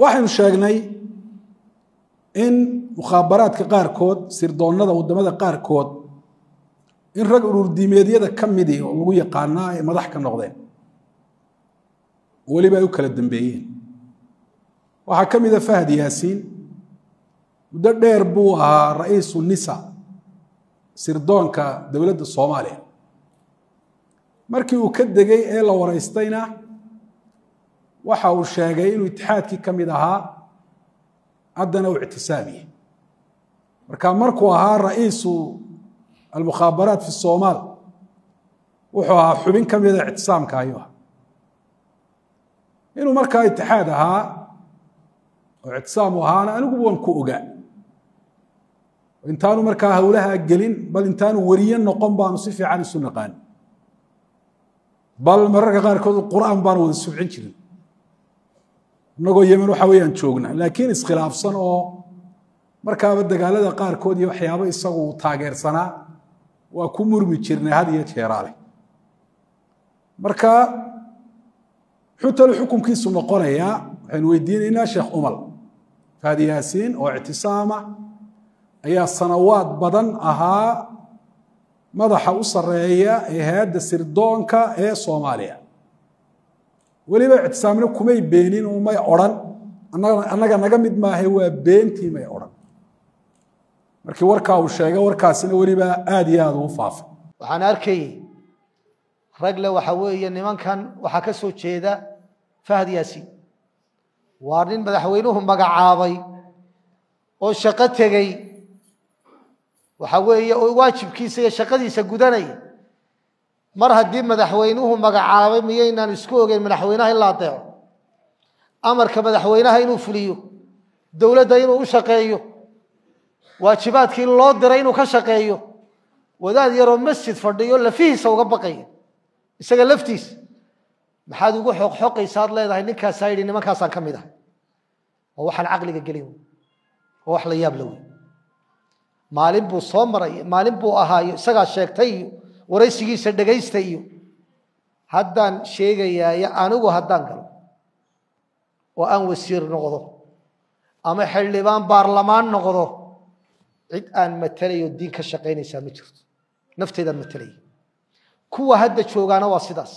waxaynu sheegnay in mukhaabaraadka qaarkood sirdoonnada wadamada qaarkood in rag ururdiimeedyada ka midi oo lagu yaqaanaa ay madax ka noqdeen weliba ay u kala dambeeyeen waxaa ka mid a Fahad Yaasiin muddo dheer buu ahaa ra'iisu nisa sirdoonka dowladda Soomaaliya markii uu ka degay ee la wareystayna waxa uu sheegay inuu itixaadkii ka mid ahaa haddana uu ictisaamiyey markuu ahaa ra'iisu المخابرات في الصومال وحوها حبين كم يدا اعتصام كايوها إنه مركا اتحادها واعتصامها أنا أقول كوجا وإنتانوا مركا هؤلاء قلين بل إنتانوا وريا نقوم بانصفي عن السنة قان بل مركا غير كذا القرآن بانو السبعين كذا نقول يمنو حويا نشوقنا لكن اسخلاف صنع مركا بدك على ذا قار كودي وحيابه يسقوا تاجر صنع وكمر بيشرنا هذه تيرالي مركا حتى الحكم كيس مقرية حين ويدين إلى شيخ أمل فهذه ياسين واعتصامه أي السنوات بدن أها مضح أسرية هذا السردونكا إيه صوماليا ولما اعتصامنا كمي بينين وما يعرن أنا نجمد ما هو بينتي ما يعرن markii warka uu sheegay warkaasina wariba aad iyo aad u faafay waxaan arkay ragle waxa weeye nimankan waxa ka soo jeeda Fahad Yaasiin waa nin madaxweynuhu magacaabay oo shaqo tagay waxa weeye oo waajibkiisa iyo shaqadiisa gudanay mar haddii madaxweynuhu magacaabay miyaynaan isku ogeyn madaxweynaha in la adeeco amarka madaxweynaha inuu fuliyo dawladda inuu u shaqeeyo waajibaadkii loo diray inuu ka shaqeeyo wadaad yar oo masjid fadhiyo lafihiisa uga baqay isaga laftiis maxaad ugu xoqaysaad leedahay ninkaas ayri nimankaas aan kamid ah oo waxaan aqliga gelin oo wax la yaab law maalin buu soo maray maalin buu ahaayo isaga sheegtay waraysigiisa dhageystay haddaan sheegayaa anigu haddaan galo oo aan wasiir noqdo ama xildhibaan baarlamaan noqdo cid aan matalayo diin ka shaqeynaysa ma jirto nafteedan matalay kuwa hadda joogaana waa sidaas